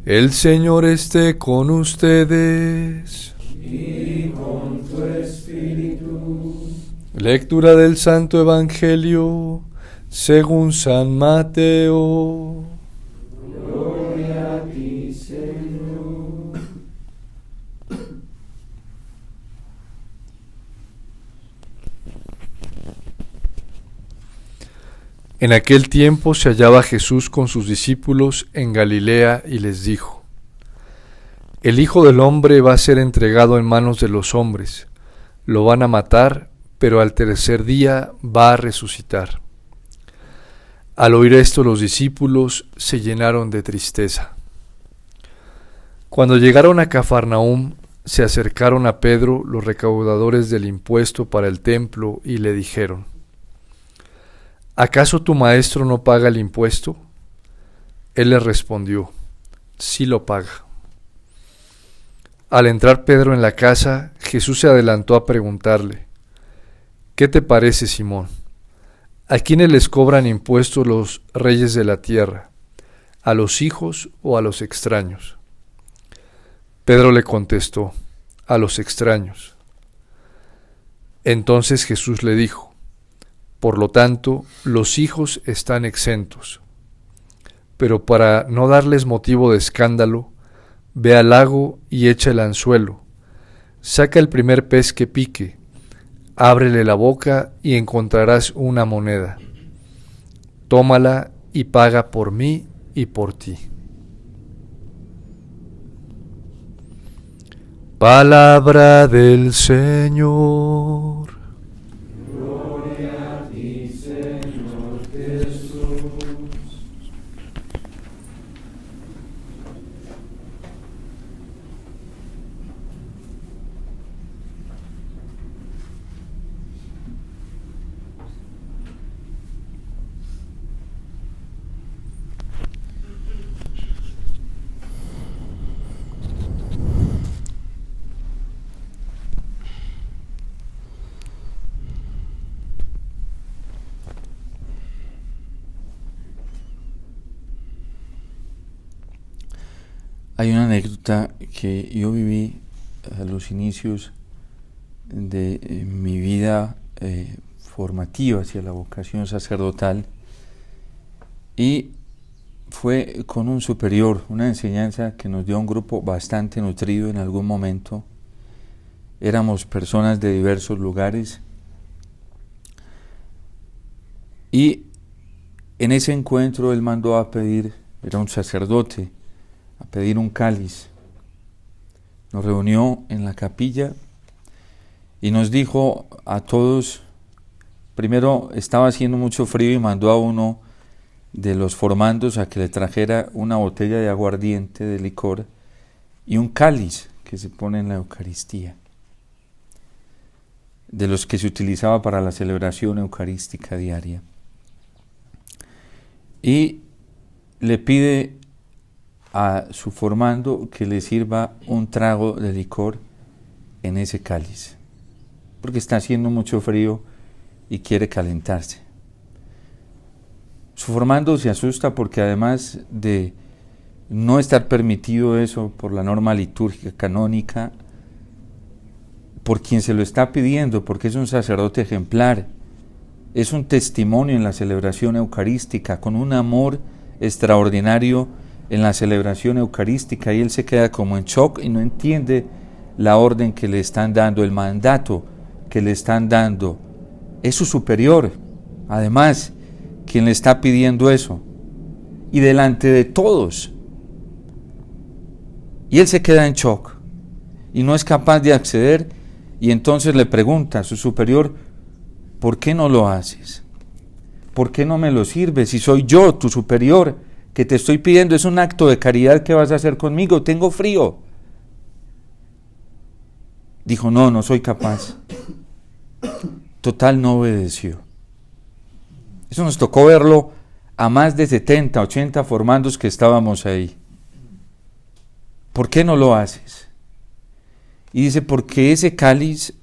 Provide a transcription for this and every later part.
El Señor esté con ustedes. Y con tu espíritu. Lectura del Santo Evangelio según San Mateo. Gloria a ti, Señor. En aquel tiempo se hallaba Jesús con sus discípulos en Galilea y les dijo: El Hijo del Hombre va a ser entregado en manos de los hombres, lo van a matar, pero al tercer día va a resucitar. Al oír esto los discípulos se llenaron de tristeza. Cuando llegaron a Cafarnaúm, se acercaron a Pedro los recaudadores del impuesto para el templo y le dijeron: ¿Acaso tu maestro no paga el impuesto? Él les respondió: Sí lo paga. Al entrar Pedro en la casa, Jesús se adelantó a preguntarle: ¿Qué te parece, Simón? ¿A quiénes les cobran impuestos los reyes de la tierra? ¿A los hijos o a los extraños? Pedro le contestó: A los extraños. Entonces Jesús le dijo: Por lo tanto, los hijos están exentos. Pero para no darles motivo de escándalo, ve al lago y echa el anzuelo. Saca el primer pez que pique, ábrele la boca y encontrarás una moneda. Tómala y paga por mí y por ti. Palabra del Señor. Gloria a ti, Señor Jesús. Hay una anécdota que yo viví a los inicios de mi vida formativa hacia la vocación sacerdotal, y fue con un superior, una enseñanza que nos dio un grupo bastante nutrido en algún momento. Éramos personas de diversos lugares, y en ese encuentro él mandó a pedir, era un sacerdote, a pedir un cáliz. Nos reunió en la capilla y nos dijo a todos, primero estaba haciendo mucho frío y mandó a uno de los formandos a que le trajera una botella de aguardiente, de licor, y un cáliz que se pone en la Eucaristía, de los que se utilizaba para la celebración eucarística diaria. Y le pide a su formando que le sirva un trago de licor en ese cáliz, porque está haciendo mucho frío y quiere calentarse. Su formando se asusta porque, además de no estar permitido eso por la norma litúrgica canónica, por quien se lo está pidiendo, porque es un sacerdote ejemplar, es un testimonio en la celebración eucarística, con un amor extraordinario en la celebración eucarística, y él se queda como en shock y no entiende la orden que le están dando, el mandato que le están dando. Es su superior, además, quien le está pidiendo eso, y delante de todos. Y él se queda en shock y no es capaz de acceder, y entonces le pregunta a su superior: ¿por qué no lo haces? ¿Por qué no me lo sirves? Si soy yo, tu superior, que te estoy pidiendo, es un acto de caridad que vas a hacer conmigo, tengo frío. Dijo: no soy capaz. Total, no obedeció. Eso nos tocó verlo a más de 70, 80 formandos que estábamos ahí. ¿Por qué no lo haces? Y dice: porque ese cáliz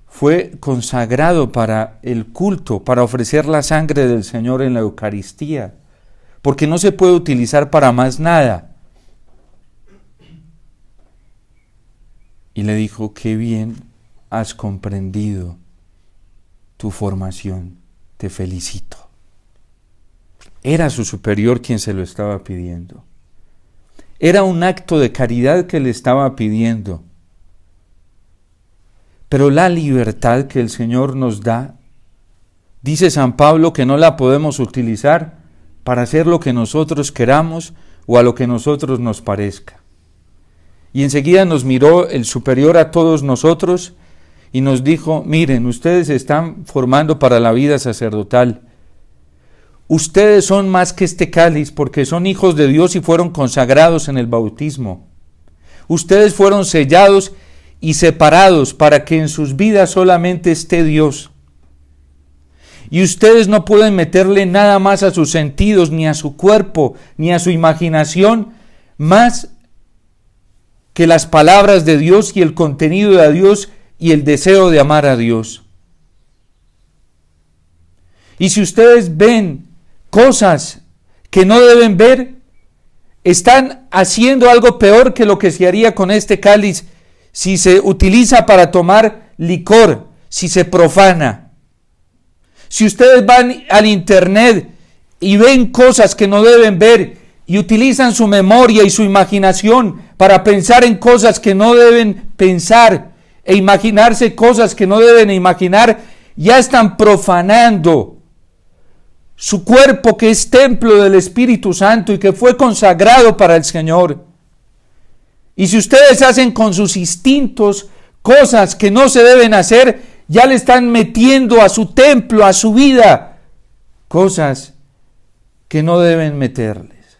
fue consagrado para el culto, para ofrecer la sangre del Señor en la Eucaristía, porque no se puede utilizar para más nada. y le dijo: qué bien has comprendido tu formación, te felicito. Era su superior quien se lo estaba pidiendo. Era un acto de caridad que le estaba pidiendo. Pero la libertad que el Señor nos da, dice San Pablo que no la podemos utilizar para hacer lo que nosotros queramos o a lo que nosotros nos parezca. Y enseguida nos miró el superior a todos nosotros y nos dijo: miren, ustedes se están formando para la vida sacerdotal. Ustedes son más que este cáliz porque son hijos de Dios y fueron consagrados en el bautismo. Ustedes fueron sellados y separados para que en sus vidas solamente esté Dios. Y ustedes no pueden meterle nada más a sus sentidos, ni a su cuerpo, ni a su imaginación, más que las palabras de Dios y el contenido de Dios y el deseo de amar a Dios. Y si ustedes ven cosas que no deben ver, están haciendo algo peor que lo que se haría con este cáliz si se utiliza para tomar licor, si se profana. Si ustedes van al internet y ven cosas que no deben ver y utilizan su memoria y su imaginación para pensar en cosas que no deben pensar e imaginarse cosas que no deben imaginar, ya están profanando su cuerpo, que es templo del Espíritu Santo y que fue consagrado para el Señor. Y si ustedes hacen con sus instintos cosas que no se deben hacer, ya le están metiendo a su templo, a su vida, cosas que no deben meterles.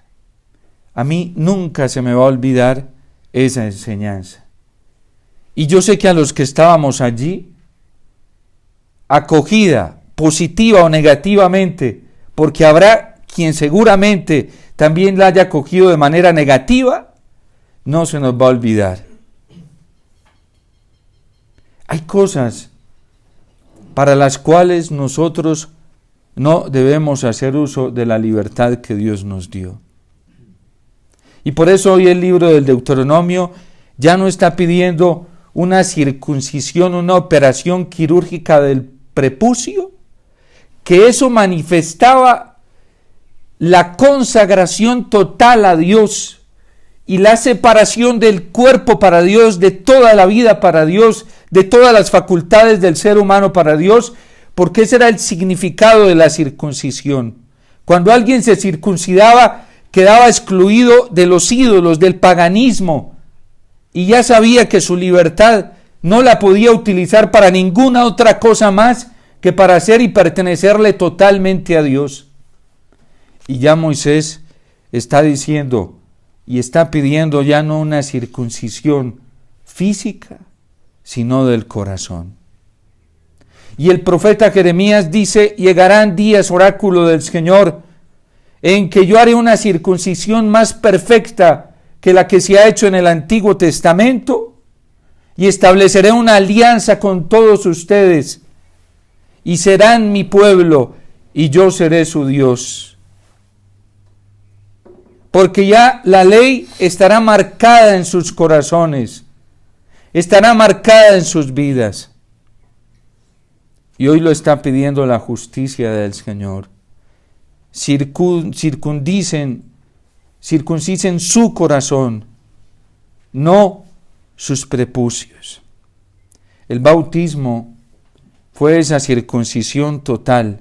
A mí nunca se me va a olvidar esa enseñanza. Y yo sé que a los que estábamos allí, acogida, positiva o negativamente, porque habrá quien seguramente también la haya acogido de manera negativa, no se nos va a olvidar. Hay cosas para las cuales nosotros no debemos hacer uso de la libertad que Dios nos dio. Y por eso hoy el libro del Deuteronomio ya no está pidiendo una circuncisión, una operación quirúrgica del prepucio, que eso manifestaba la consagración total a Dios y la separación del cuerpo para Dios, de toda la vida para Dios, de todas las facultades del ser humano para Dios, porque ese era el significado de la circuncisión. Cuando alguien se circuncidaba, quedaba excluido de los ídolos, del paganismo, y ya sabía que su libertad no la podía utilizar para ninguna otra cosa más que para hacer y pertenecerle totalmente a Dios. Y ya Moisés está diciendo y está pidiendo ya no una circuncisión física, sino del corazón. Y el profeta Jeremías dice: llegarán días, oráculo del Señor, en que yo haré una circuncisión más perfecta que la que se ha hecho en el Antiguo Testamento, y estableceré una alianza con todos ustedes, y serán mi pueblo, y yo seré su Dios. Porque ya la ley estará marcada en sus corazones, estará marcada en sus vidas. Y hoy lo está pidiendo la justicia del Señor. Circuncisen su corazón, no sus prepucios. El bautismo fue esa circuncisión total,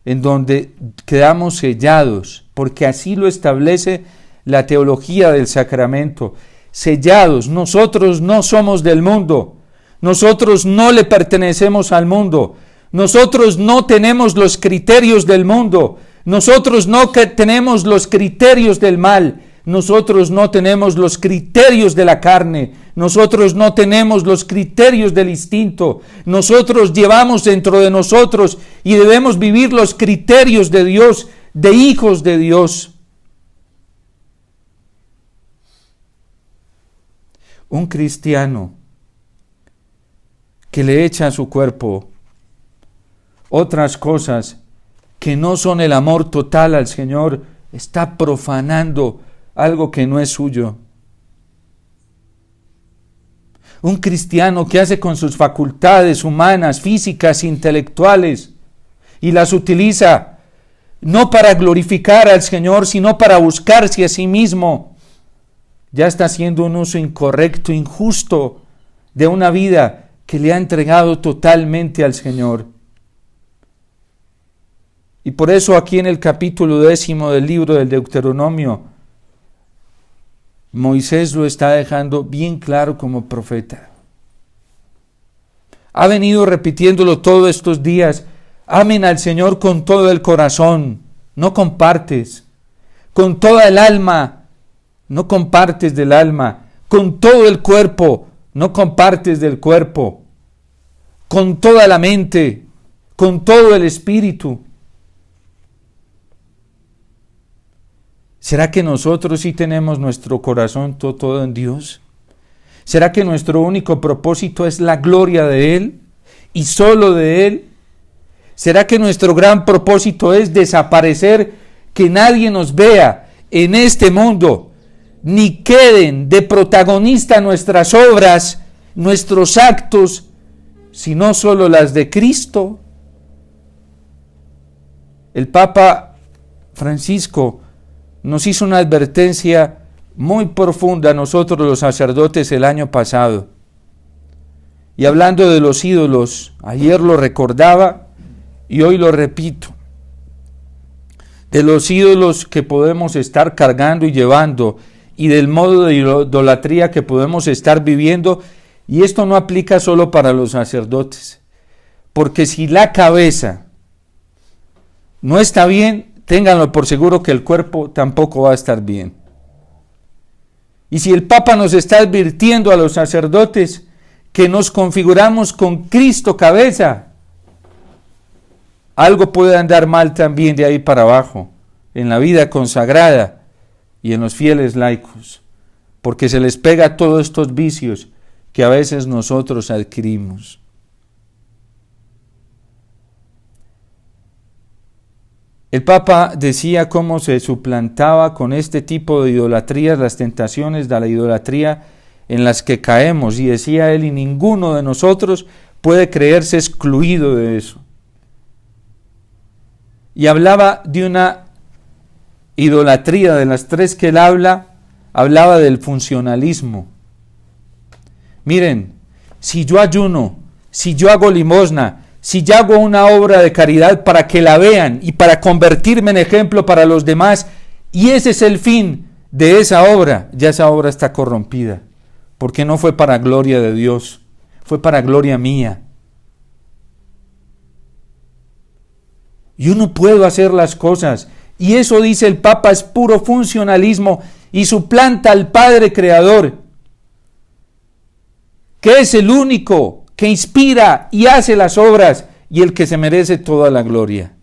en donde quedamos sellados, porque así lo establece la teología del sacramento. Sellados, nosotros no somos del mundo, nosotros no le pertenecemos al mundo, nosotros no tenemos los criterios del mundo, nosotros no tenemos los criterios del mal, nosotros no tenemos los criterios de la carne, nosotros no tenemos los criterios del instinto, nosotros llevamos dentro de nosotros y debemos vivir los criterios de Dios, de hijos de Dios. Un cristiano que le echa a su cuerpo otras cosas que no son el amor total al Señor, está profanando algo que no es suyo. Un cristiano que hace con sus facultades humanas, físicas, intelectuales, y las utiliza no para glorificar al Señor, sino para buscarse a sí mismo, ya está haciendo un uso incorrecto, injusto de una vida que le ha entregado totalmente al Señor. Y por eso aquí en el capítulo 10 del libro del Deuteronomio, Moisés lo está dejando bien claro como profeta. Ha venido repitiéndolo todos estos días. Amen al Señor con todo el corazón, no compartes. Con toda el alma, no compartes del alma. Con todo el cuerpo, no compartes del cuerpo. Con toda la mente, con todo el espíritu. ¿Será que nosotros sí tenemos nuestro corazón todo en Dios? ¿Será que nuestro único propósito es la gloria de Él y solo de Él? ¿Será que nuestro gran propósito es desaparecer, que nadie nos vea en este mundo, ni queden de protagonista nuestras obras, nuestros actos, sino solo las de Cristo? El Papa Francisco nos hizo una advertencia muy profunda a nosotros los sacerdotes el año pasado. Y hablando de los ídolos, ayer lo recordaba y hoy lo repito. De los ídolos que podemos estar cargando y llevando y del modo de idolatría que podemos estar viviendo. Y esto no aplica solo para los sacerdotes. Porque si la cabeza no está bien, ténganlo por seguro que el cuerpo tampoco va a estar bien. Y si el Papa nos está advirtiendo a los sacerdotes que nos configuramos con Cristo cabeza, algo puede andar mal también de ahí para abajo, en la vida consagrada y en los fieles laicos, porque se les pega todos estos vicios que a veces nosotros adquirimos. El Papa decía cómo se suplantaba con este tipo de idolatrías las tentaciones de la idolatría en las que caemos, y decía él, y ninguno de nosotros puede creerse excluido de eso. Y hablaba de una idolatría, de las tres que él hablaba del funcionalismo. Miren, si yo ayuno, si yo hago limosna, si yo hago una obra de caridad para que la vean y para convertirme en ejemplo para los demás, y ese es el fin de esa obra, ya esa obra está corrompida, porque no fue para gloria de Dios, fue para gloria mía. Yo no puedo hacer las cosas, y eso dice el Papa, es puro funcionalismo, y suplanta al Padre Creador, que es el único que inspira y hace las obras, y el que se merece toda la gloria.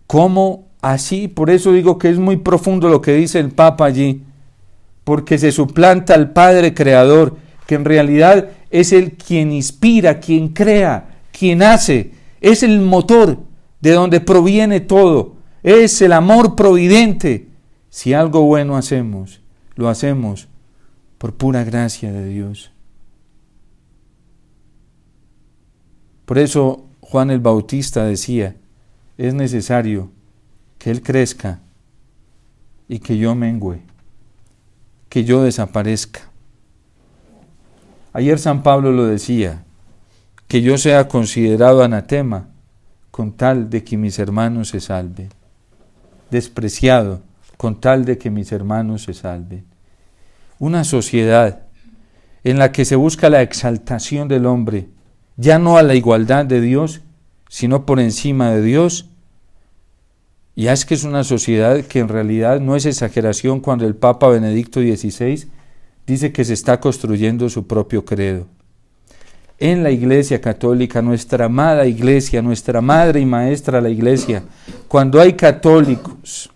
¿Cómo así? Por eso digo que es muy profundo lo que dice el Papa allí, porque se suplanta al Padre Creador, que en realidad es el quien inspira, quien crea, quien hace, es el motor de donde proviene todo, es el amor providente. Si algo bueno hacemos, lo hacemos por pura gracia de Dios. Por eso Juan el Bautista decía, es necesario que Él crezca y que yo mengüe, que yo desaparezca. Ayer San Pablo lo decía, que yo sea considerado anatema con tal de que mis hermanos se salven, despreciado con tal de que mis hermanos se salven. Una sociedad en la que se busca la exaltación del hombre, ya no a la igualdad de Dios, sino por encima de Dios. Ya es que es una sociedad que en realidad no es exageración cuando el Papa Benedicto XVI dice que se está construyendo su propio credo. En la Iglesia Católica, nuestra amada Iglesia, nuestra madre y maestra la Iglesia, cuando hay católicos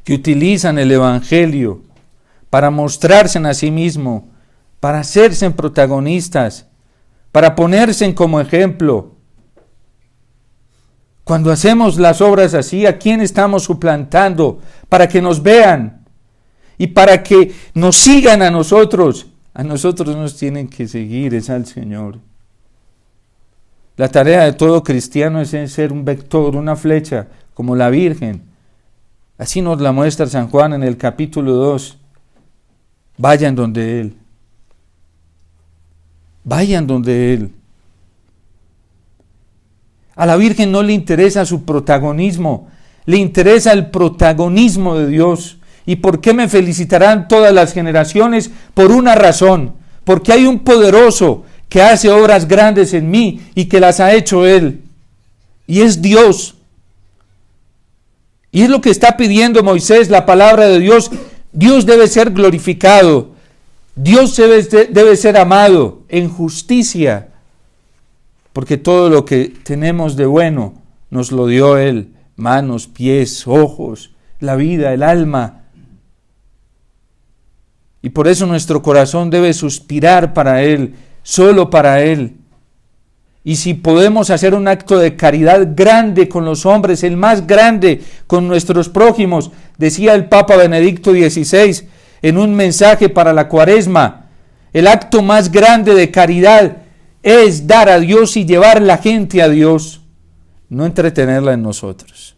que utilizan el Evangelio para mostrarse a sí mismos, para hacerse protagonistas, para ponerse como ejemplo. Cuando hacemos las obras así, ¿a quién estamos suplantando? Para que nos vean y para que nos sigan a nosotros nos tienen que seguir, es al Señor. La tarea de todo cristiano es ser un vector, una flecha, como la Virgen. Así nos la muestra San Juan en el capítulo 2. Vayan donde Él. Vayan donde Él. A la Virgen no le interesa su protagonismo, le interesa el protagonismo de Dios. ¿Y por qué me felicitarán todas las generaciones? Por una razón, porque hay un poderoso que hace obras grandes en mí y que las ha hecho Él. Y es Dios. Y es lo que está pidiendo Moisés, la palabra de Dios. Dios debe ser glorificado. Dios debe ser amado en justicia. Porque todo lo que tenemos de bueno nos lo dio Él. Manos, pies, ojos, la vida, el alma. Y por eso nuestro corazón debe suspirar para Él, solo para Él. Y si podemos hacer un acto de caridad grande con los hombres, el más grande con nuestros prójimos, decía el Papa Benedicto XVI en un mensaje para la Cuaresma, el acto más grande de caridad es dar a Dios y llevar la gente a Dios, no entretenerla en nosotros.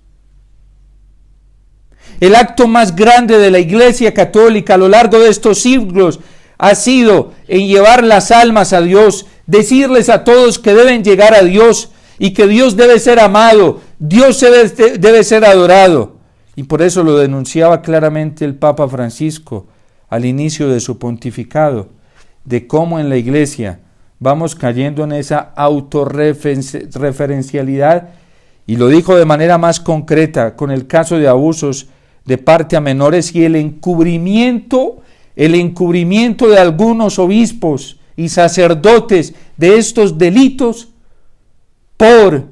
El acto más grande de la Iglesia Católica a lo largo de estos siglos ha sido en llevar las almas a Dios, decirles a todos que deben llegar a Dios y que Dios debe ser amado, Dios debe ser adorado. Y por eso lo denunciaba claramente el Papa Francisco al inicio de su pontificado, de cómo en la Iglesia vamos cayendo en esa autorreferencialidad, y lo dijo de manera más concreta con el caso de abusos de parte a menores y el encubrimiento de algunos obispos y sacerdotes de estos delitos por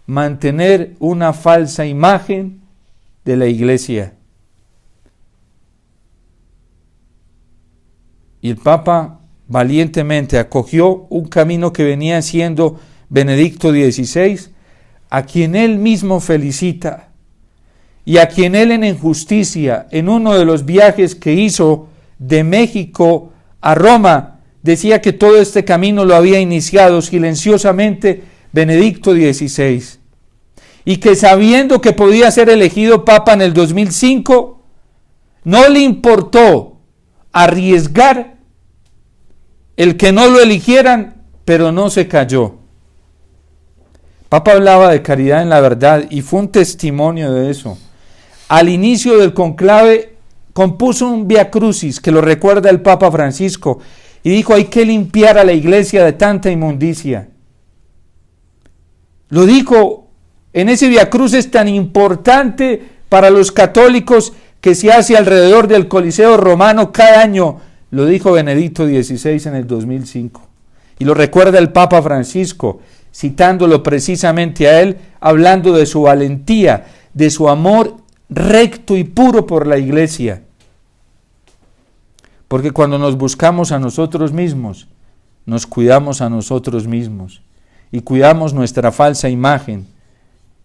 mantener una falsa imagen de la Iglesia. Y el Papa valientemente acogió un camino que venía siendo Benedicto XVI, a quien él mismo felicita y a quien él en justicia, en uno de los viajes que hizo de México a Roma, decía que todo este camino lo había iniciado silenciosamente Benedicto XVI, y que sabiendo que podía ser elegido Papa en el 2005, no le importó arriesgar el que no lo eligieran, pero no se cayó. Papa hablaba de caridad en la verdad y fue un testimonio de eso. Al inicio del conclave compuso un Via Crucis que lo recuerda el Papa Francisco y dijo: hay que limpiar a la Iglesia de tanta inmundicia. Lo dijo en ese Via Crucis tan importante para los católicos que se hace alrededor del Coliseo Romano cada año. Lo dijo Benedicto XVI en el 2005. Y lo recuerda el Papa Francisco, citándolo precisamente a él, hablando de su valentía, de su amor recto y puro por la Iglesia. Porque cuando nos buscamos a nosotros mismos, nos cuidamos a nosotros mismos y cuidamos nuestra falsa imagen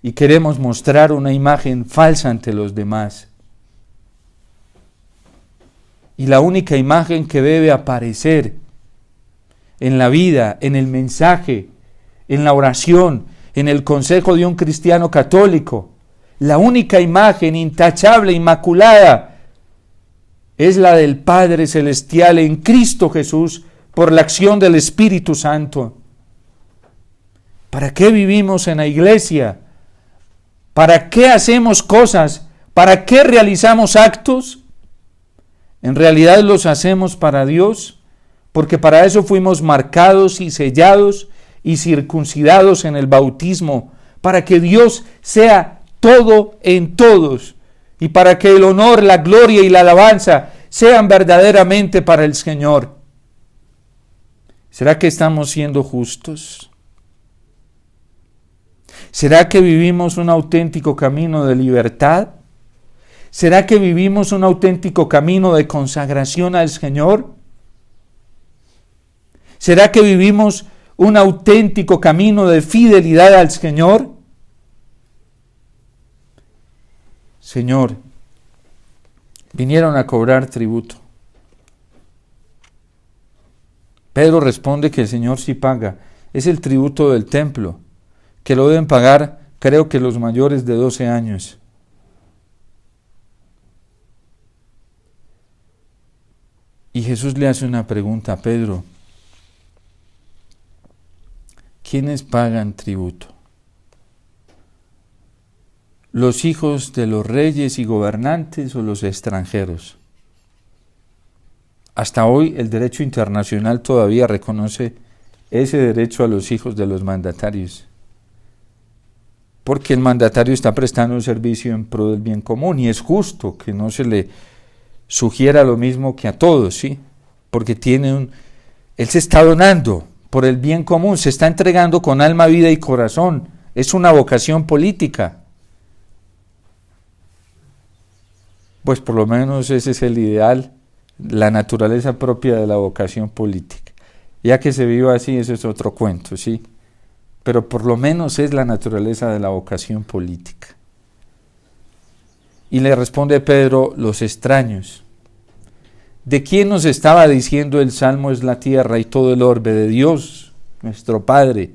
y queremos mostrar una imagen falsa ante los demás. Y la única imagen que debe aparecer en la vida, en el mensaje, en la oración, en el consejo de un cristiano católico, la única imagen intachable, inmaculada, es la del Padre Celestial en Cristo Jesús por la acción del Espíritu Santo. ¿Para qué vivimos en la iglesia? ¿Para qué hacemos cosas? ¿Para qué realizamos actos? En realidad los hacemos para Dios, porque para eso fuimos marcados y sellados y circuncidados en el bautismo, para que Dios sea todo en todos y para que el honor, la gloria y la alabanza sean verdaderamente para el Señor. ¿Será que estamos siendo justos? ¿Será que vivimos un auténtico camino de libertad? ¿Será que vivimos un auténtico camino de consagración al Señor? ¿Será que vivimos un auténtico camino de fidelidad al Señor? Señor, vinieron a cobrar tributo. Pedro responde que el Señor sí paga. Es el tributo del templo, que lo deben pagar, creo que los mayores de 12 años. Y Jesús le hace una pregunta a Pedro. ¿Quiénes pagan tributo? ¿Los hijos de los reyes y gobernantes o los extranjeros? Hasta hoy el derecho internacional todavía reconoce ese derecho a los hijos de los mandatarios, porque el mandatario está prestando un servicio en pro del bien común y es justo que no se le sugiera lo mismo que a todos, ¿sí? Porque él se está donando por el bien común, se está entregando con alma, vida y corazón, es una vocación política. Pues por lo menos ese es el ideal, la naturaleza propia de la vocación política. Ya que se viva así, eso es otro cuento, ¿sí? Pero por lo menos es la naturaleza de la vocación política. Y le responde Pedro, los extraños. ¿De quién nos estaba diciendo el Salmo es la tierra y todo el orbe? De Dios, nuestro Padre.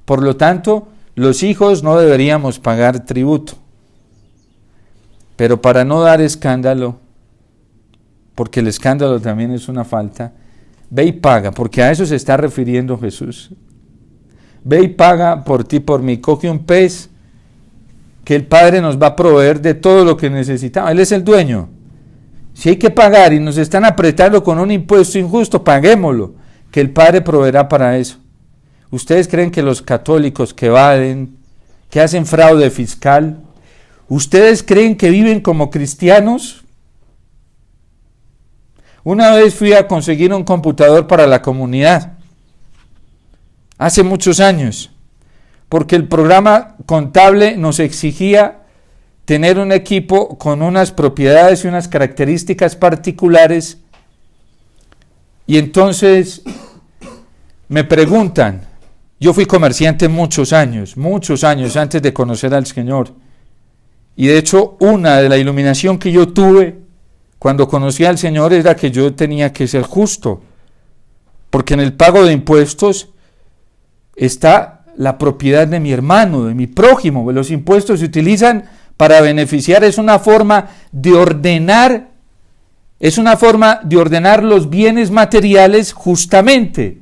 Por lo tanto, los hijos no deberíamos pagar tributo. Pero para no dar escándalo, porque el escándalo también es una falta, ve y paga, porque a eso se está refiriendo Jesús. Ve y paga por ti, por mí, coge un pez, que el Padre nos va a proveer de todo lo que necesitamos. Él es el dueño. Si hay que pagar y nos están apretando con un impuesto injusto, paguémoslo, que el Padre proveerá para eso. ¿Ustedes creen que los católicos que evaden, que hacen fraude fiscal, ustedes creen que viven como cristianos? Una vez fui a conseguir un computador para la comunidad, hace muchos años, porque el programa contable nos exigía tener un equipo con unas propiedades y unas características particulares, y entonces me preguntan, yo fui comerciante muchos años antes de conocer al Señor, y de hecho una de la iluminación que yo tuve cuando conocí al Señor era que yo tenía que ser justo, porque en el pago de impuestos está la propiedad de mi hermano, de mi prójimo. Los impuestos se utilizan para beneficiar, es una forma de ordenar los bienes materiales justamente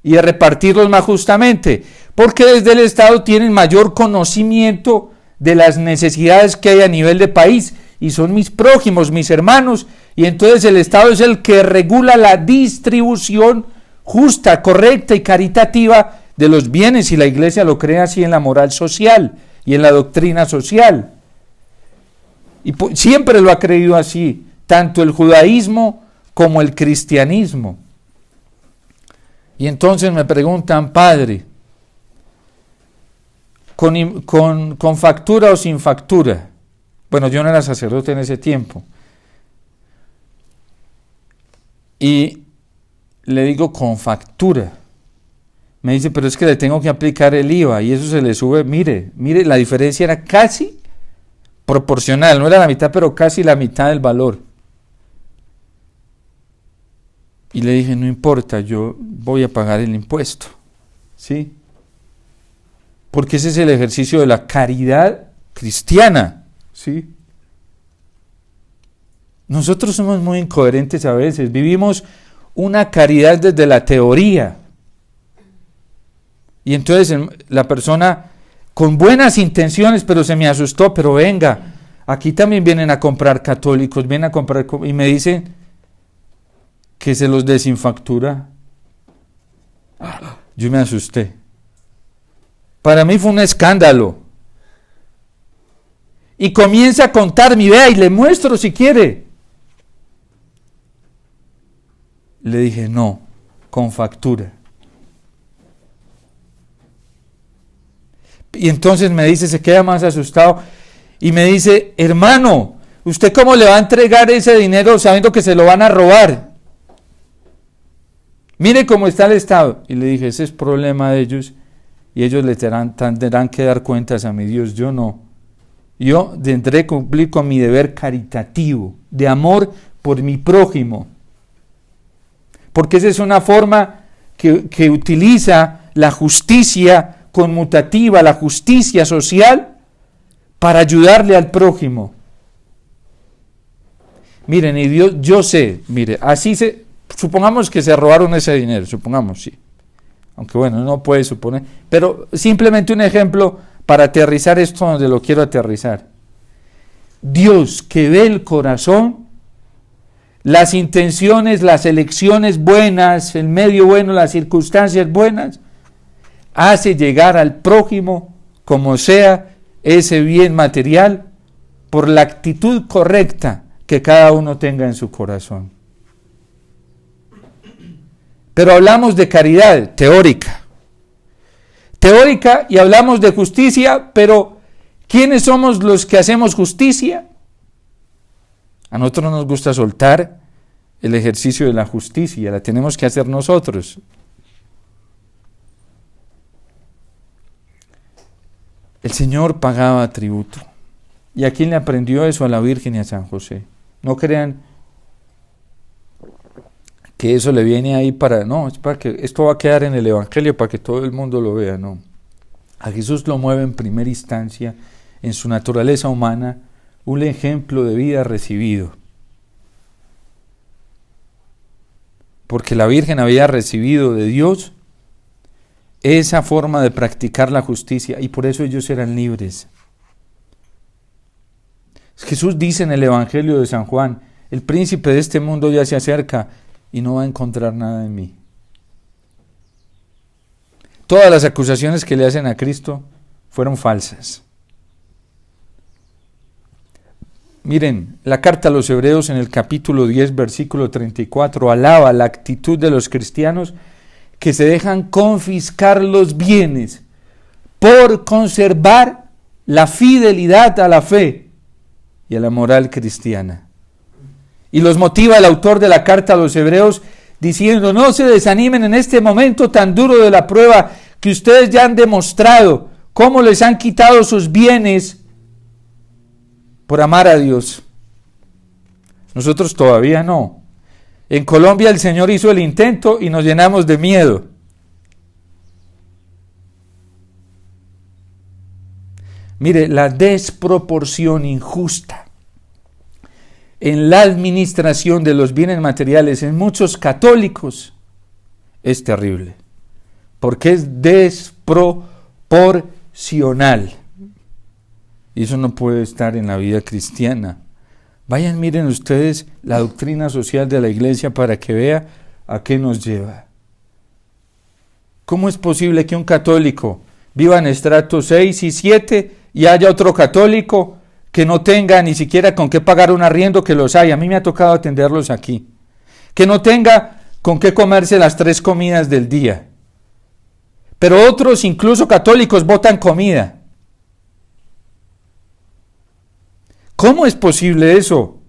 y de repartirlos más justamente, porque desde el Estado tienen mayor conocimiento de las necesidades que hay a nivel de país, y son mis prójimos, mis hermanos, y entonces el Estado es el que regula la distribución justa, correcta y caritativa de los bienes, y la Iglesia lo cree así en la moral social y en la doctrina social. Y siempre lo ha creído así, tanto el judaísmo como el cristianismo. Y entonces me preguntan, padre, ¿con factura o sin factura? Bueno, yo no era sacerdote en ese tiempo. Y le digo, con factura. Me dice, pero es que le tengo que aplicar el IVA y eso se le sube. Mire, la diferencia era casi proporcional, no era la mitad, pero casi la mitad del valor. Y le dije, no importa, yo voy a pagar el impuesto, ¿sí? Porque ese es el ejercicio de la caridad cristiana, ¿sí? Nosotros somos muy incoherentes a veces, vivimos una caridad desde la teoría. Y entonces la persona con buenas intenciones, pero se me asustó, pero venga, aquí también vienen a comprar católicos, vienen a comprar, y me dicen que se los dé sin factura. Yo me asusté. Para mí fue un escándalo. Y comienza a contarme, vea, y le muestro si quiere. Le dije, no, con factura. Y entonces me dice, se queda más asustado, y me dice, hermano, ¿usted cómo le va a entregar ese dinero sabiendo que se lo van a robar? Mire cómo está el Estado. Y le dije, ese es problema de ellos, y ellos le tendrán que dar cuentas a mi Dios, yo no. yo tendré que cumplir con mi deber caritativo, de amor por mi prójimo. Porque esa es una forma que utiliza la justicia conmutativa, la justicia social, para ayudarle al prójimo. Miren, y Dios, yo sé, mire, supongamos que se robaron ese dinero, supongamos, sí. Aunque bueno, no puede suponer, pero simplemente un ejemplo para aterrizar esto donde lo quiero aterrizar. Dios, que ve el corazón, las intenciones, las elecciones buenas, el medio bueno, las circunstancias buenas, hace llegar al prójimo, como sea, ese bien material, por la actitud correcta que cada uno tenga en su corazón. Pero hablamos de caridad teórica y hablamos de justicia, pero ¿quiénes somos los que hacemos justicia? A nosotros nos gusta soltar el ejercicio de la justicia, la tenemos que hacer nosotros. El Señor pagaba tributo. ¿Y a quién le aprendió eso? A la Virgen y a San José. No crean que eso le viene ahí no, es para que esto va a quedar en el Evangelio para que todo el mundo lo vea, no. A Jesús lo mueve en primera instancia, en su naturaleza humana, un ejemplo de vida recibido. Porque la Virgen había recibido de Dios esa forma de practicar la justicia y por eso ellos eran libres. Jesús dice en el Evangelio de San Juan, el príncipe de este mundo ya se acerca y no va a encontrar nada en mí. Todas las acusaciones que le hacen a Cristo fueron falsas. Miren, la carta a los Hebreos en el capítulo 10, versículo 34, alaba la actitud de los cristianos que se dejan confiscar los bienes por conservar la fidelidad a la fe y a la moral cristiana. Y los motiva el autor de la carta a los Hebreos diciendo, no se desanimen en este momento tan duro de la prueba que ustedes ya han demostrado cómo les han quitado sus bienes por amar a Dios. Nosotros todavía no. En Colombia el Señor hizo el intento y nos llenamos de miedo. Mire, la desproporción injusta en la administración de los bienes materiales en muchos católicos es terrible, porque es desproporcional. Y eso no puede estar en la vida cristiana. Vayan, miren ustedes la doctrina social de la Iglesia para que vea a qué nos lleva. ¿Cómo es posible que un católico viva en estratos 6 y 7 y haya otro católico que no tenga ni siquiera con qué pagar un arriendo, que los hay? A mí me ha tocado atenderlos aquí. Que no tenga con qué comerse las 3 comidas del día. Pero otros, incluso católicos, botan comida. ¿Cómo es posible eso?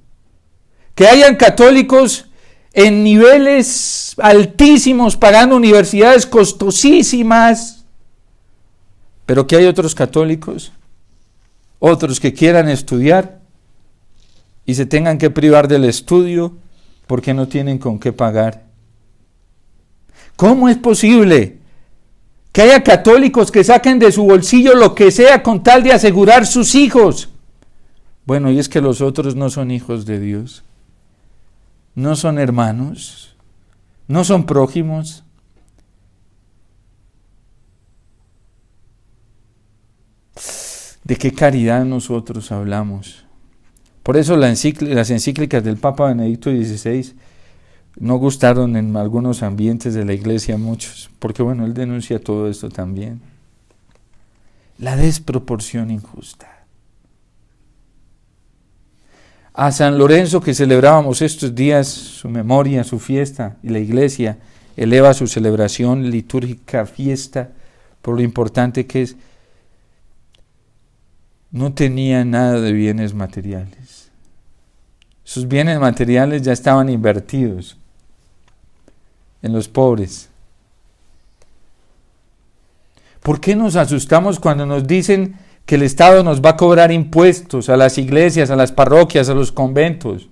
Que hayan católicos en niveles altísimos pagando universidades costosísimas, pero que hay otros católicos, otros que quieran estudiar y se tengan que privar del estudio porque no tienen con qué pagar. ¿Cómo es posible que haya católicos que saquen de su bolsillo lo que sea con tal de asegurar sus hijos? Bueno, y es que los otros no son hijos de Dios, no son hermanos, no son prójimos. ¿De qué caridad nosotros hablamos? Por eso las encíclicas del Papa Benedicto XVI no gustaron en algunos ambientes de la iglesia a muchos, porque bueno, él denuncia todo esto también. La desproporción injusta. A San Lorenzo, que celebrábamos estos días, su memoria, su fiesta, y la iglesia eleva su celebración litúrgica, fiesta, por lo importante que es, no tenía nada de bienes materiales. Sus bienes materiales ya estaban invertidos en los pobres. ¿Por qué nos asustamos cuando nos dicen que el Estado nos va a cobrar impuestos a las iglesias, a las parroquias, a los conventos.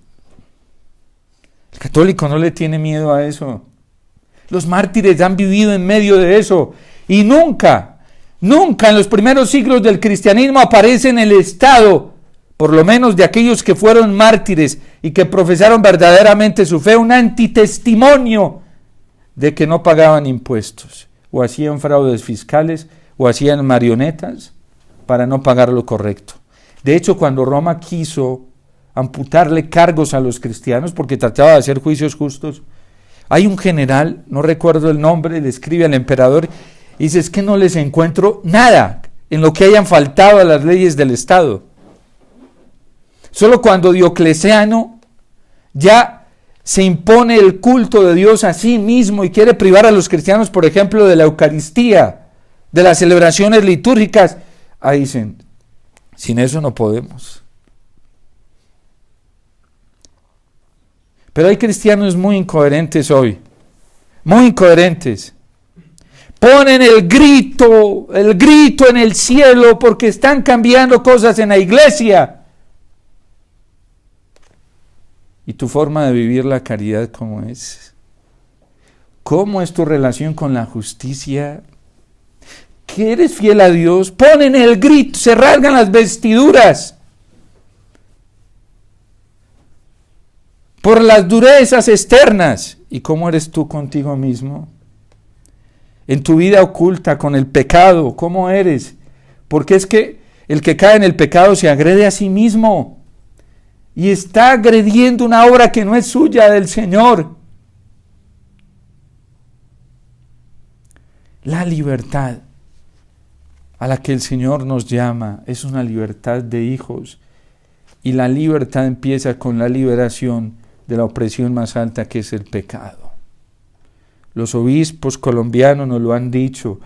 El católico no le tiene miedo a eso. Los mártires han vivido en medio de eso y nunca en los primeros siglos del cristianismo aparece en el Estado, por lo menos de aquellos que fueron mártires y que profesaron verdaderamente su fe, un antitestimonio de que no pagaban impuestos, o hacían fraudes fiscales, o hacían marionetas para no pagar lo correcto. De hecho, cuando Roma quiso amputarle cargos a los cristianos, porque trataba de hacer juicios justos, hay un general, no recuerdo el nombre, le escribe al emperador y dice: es que no les encuentro nada en lo que hayan faltado a las leyes del Estado. Solo cuando Diocleciano ya se impone el culto de Dios a sí mismo y quiere privar a los cristianos, por ejemplo, de la Eucaristía, de las celebraciones litúrgicas, ahí dicen: sin eso no podemos. Pero hay cristianos muy incoherentes hoy, muy incoherentes. Ponen el grito en el cielo porque están cambiando cosas en la iglesia. ¿Y tu forma de vivir la caridad cómo es? ¿Cómo es tu relación con la justicia? ¿Que eres fiel a Dios? Ponen el grito, se rasgan las vestiduras por las durezas externas. ¿Y cómo eres tú contigo mismo? En tu vida oculta con el pecado, ¿cómo eres? Porque es que el que cae en el pecado se agrede a sí mismo y está agrediendo una obra que no es suya, del Señor. La libertad a la que el Señor nos llama es una libertad de hijos, y la libertad empieza con la liberación de la opresión más alta, que es el pecado. Los obispos colombianos nos lo han dicho,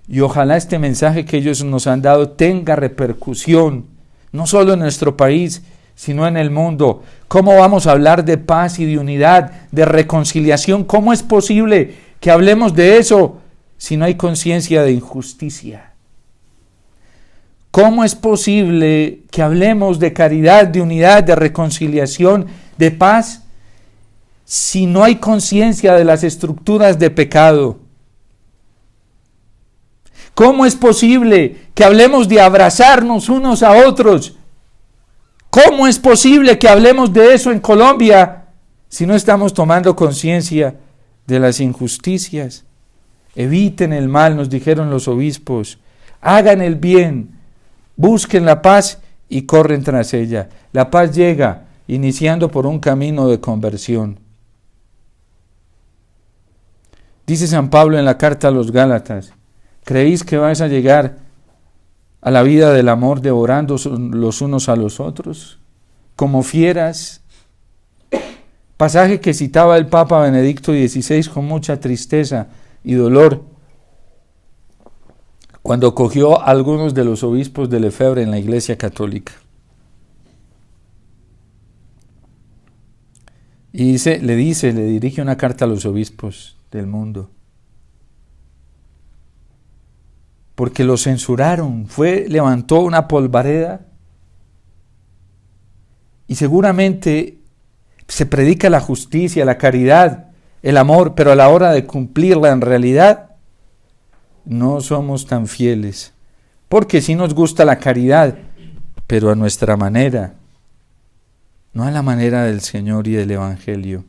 y ojalá este mensaje que ellos nos han dado tenga repercusión, no solo en nuestro país, sino en el mundo. ¿Cómo vamos a hablar de paz y de unidad, de reconciliación? ¿Cómo es posible que hablemos de eso si no hay conciencia de injusticia? ¿Cómo es posible que hablemos de caridad, de unidad, de reconciliación, de paz, si no hay conciencia de las estructuras de pecado? ¿Cómo es posible que hablemos de abrazarnos unos a otros? ¿Cómo es posible que hablemos de eso en Colombia si no estamos tomando conciencia de las injusticias? Eviten el mal, nos dijeron los obispos. Hagan el bien, busquen la paz y corren tras ella. La paz llega iniciando por un camino de conversión. Dice San Pablo en la carta a los Gálatas: ¿creéis que vais a llegar a la vida del amor devorando los unos a los otros como fieras? Pasaje que citaba el Papa Benedicto XVI con mucha tristeza y dolor cuando cogió a algunos de los obispos de Lefebvre en la Iglesia Católica. Y le dirige una carta a los obispos del mundo, porque lo censuraron, levantó una polvareda, y seguramente se predica la justicia, la caridad, el amor, pero a la hora de cumplirla en realidad no somos tan fieles, porque sí nos gusta la caridad, pero a nuestra manera, no a la manera del Señor y del Evangelio.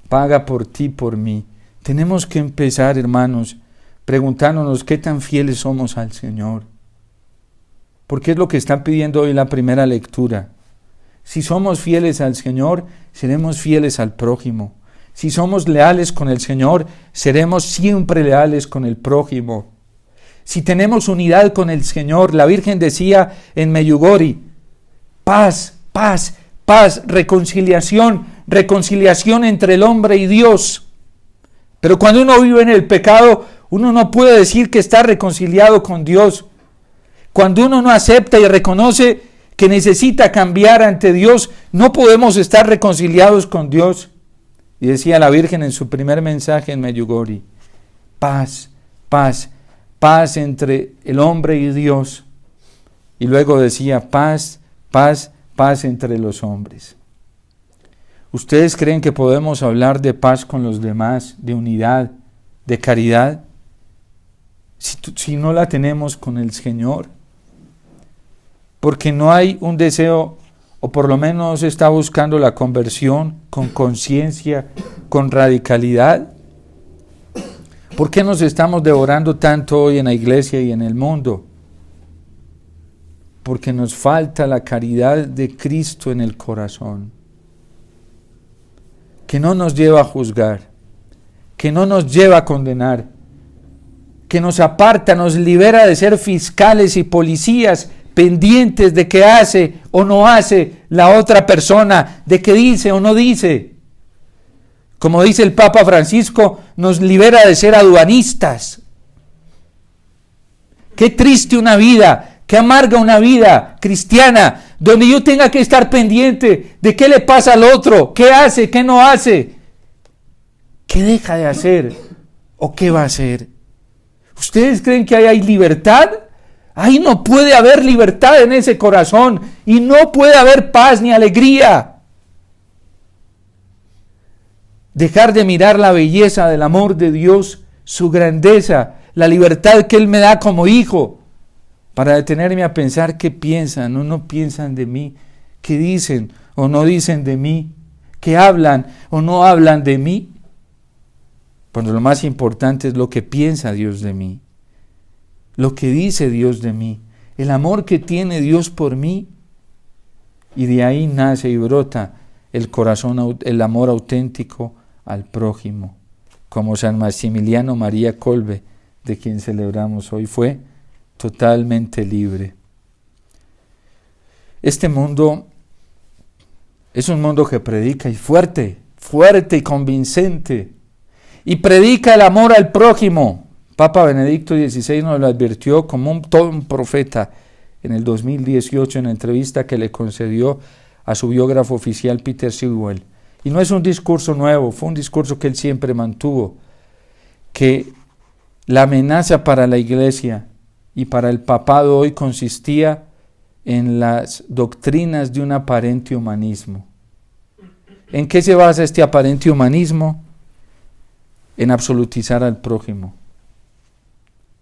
Paga por ti, por mí. Tenemos que empezar, hermanos, preguntándonos qué tan fieles somos al Señor, porque es lo que está pidiendo hoy la primera lectura. Si somos fieles al Señor, seremos fieles al prójimo. Si somos leales con el Señor, seremos siempre leales con el prójimo. Si tenemos unidad con el Señor, la Virgen decía en Medjugorje: paz, paz, paz, reconciliación entre el hombre y Dios. Pero cuando uno vive en el pecado, uno no puede decir que está reconciliado con Dios. Cuando uno no acepta y reconoce que necesita cambiar ante Dios, no podemos estar reconciliados con Dios. Y decía la Virgen en su primer mensaje en Medjugorje: paz, paz, paz entre el hombre y Dios. y luego decía paz, paz, paz entre los hombres. ¿Ustedes creen que podemos hablar de paz con los demás, de unidad, de caridad, si no la tenemos con el Señor? Porque no hay un deseo, o por lo menos se está buscando la conversión con conciencia, con radicalidad. ¿Por qué nos estamos devorando tanto hoy en la iglesia y en el mundo? Porque nos falta la caridad de Cristo en el corazón, que no nos lleva a juzgar, que no nos lleva a condenar, que nos aparta, nos libera de ser fiscales y policías pendientes de qué hace o no hace la otra persona, de qué dice o no dice. Como dice el Papa Francisco, nos libera de ser aduanistas. Qué triste una vida, qué amarga una vida cristiana, donde yo tenga que estar pendiente de qué le pasa al otro, qué hace, qué no hace, qué deja de hacer o qué va a hacer. ¿Ustedes creen que ahí hay libertad? Ahí no puede haber libertad en ese corazón y no puede haber paz ni alegría. Dejar de mirar la belleza del amor de Dios, su grandeza, la libertad que Él me da como hijo, para detenerme a pensar qué piensan o no piensan de mí, qué dicen o no dicen de mí, qué hablan o no hablan de mí, cuando lo más importante es lo que piensa Dios de mí, lo que dice Dios de mí, el amor que tiene Dios por mí, y de ahí nace y brota el corazón, el amor auténtico al prójimo, como San Maximiliano María Kolbe, de quien celebramos hoy, fue totalmente libre. Este mundo es un mundo que predica y fuerte y convincente, y predica el amor al prójimo. Papa Benedicto XVI nos lo advirtió como todo un profeta en el 2018 en la entrevista que le concedió a su biógrafo oficial Peter Sewell. Y no es un discurso nuevo, fue un discurso que él siempre mantuvo, que la amenaza para la iglesia y para el papado hoy consistía en las doctrinas de un aparente humanismo. ¿En qué se basa este aparente humanismo? En absolutizar al prójimo.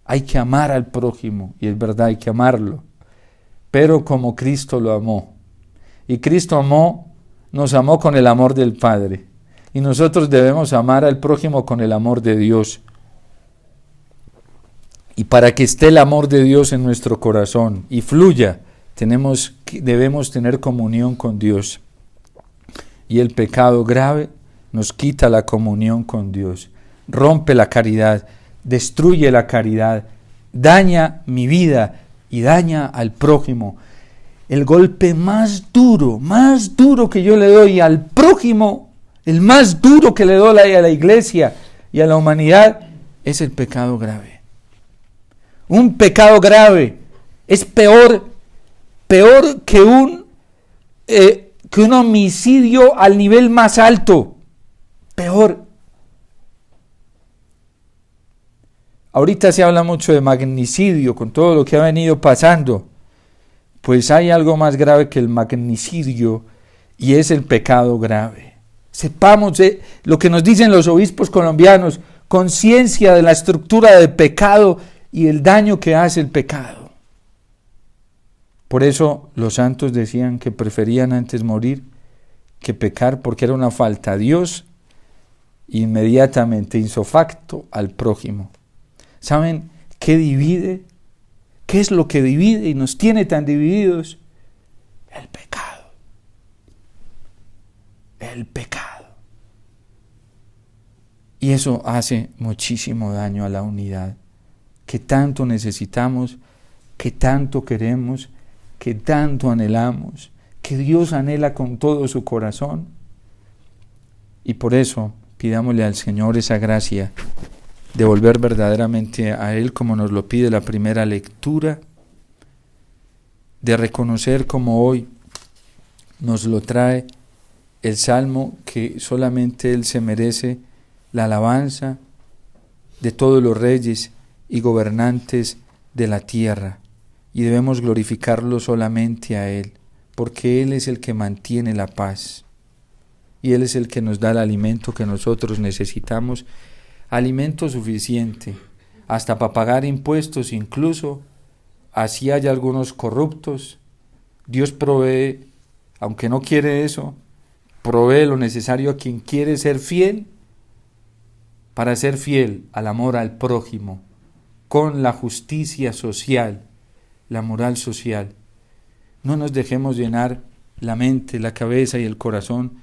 Hay que amar al prójimo, y es verdad, hay que amarlo, pero como Cristo lo amó. Y Cristo nos amó con el amor del Padre, y nosotros debemos amar al prójimo con el amor de Dios. Y para que esté el amor de Dios en nuestro corazón y fluya, debemos tener comunión con Dios. Y el pecado grave nos quita la comunión con Dios, rompe la caridad, destruye la caridad, daña mi vida y daña al prójimo. El golpe más duro que yo le doy al prójimo, el más duro que le doy a la iglesia y a la humanidad, es el pecado grave. Un pecado grave es peor que un homicidio al nivel más alto. Peor. Ahorita se habla mucho de magnicidio con todo lo que ha venido pasando. Pues hay algo más grave que el magnicidio y es el pecado grave. Sepamos lo que nos dicen los obispos colombianos, conciencia de la estructura del pecado y el daño que hace el pecado. Por eso los santos decían que preferían antes morir que pecar, porque era una falta a Dios, inmediatamente insofacto al prójimo. ¿Saben qué divide? ¿Qué es lo que divide y nos tiene tan divididos? El pecado. El pecado. Y eso hace muchísimo daño a la unidad, que tanto necesitamos, que tanto queremos, que tanto anhelamos, que Dios anhela con todo su corazón. Y por eso pidámosle al Señor esa gracia de volver verdaderamente a Él como nos lo pide la primera lectura, de reconocer como hoy nos lo trae el Salmo, que solamente Él se merece la alabanza de todos los reyes y gobernantes de la tierra. y debemos glorificarlo solamente a Él, porque Él es el que mantiene la paz y Él es el que nos da el alimento que nosotros necesitamos, alimento suficiente, hasta para pagar impuestos, incluso así hay algunos corruptos. Dios provee, aunque no quiere eso, provee lo necesario a quien quiere ser fiel, para ser fiel al amor al prójimo, con la justicia social, la moral social. No nos dejemos llenar la mente, la cabeza y el corazón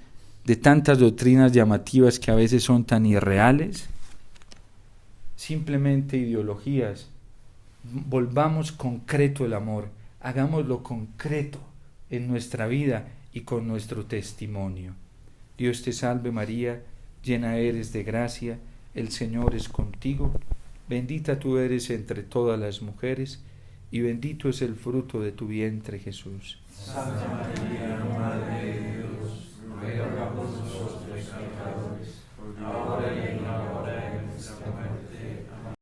de tantas doctrinas llamativas que a veces son tan irreales, simplemente ideologías. Volvamos concreto el amor, hagámoslo concreto en nuestra vida y con nuestro testimonio. Dios te salve María, llena eres de gracia, el Señor es contigo, bendita tú eres entre todas las mujeres, y bendito es el fruto de tu vientre, Jesús. Santa María,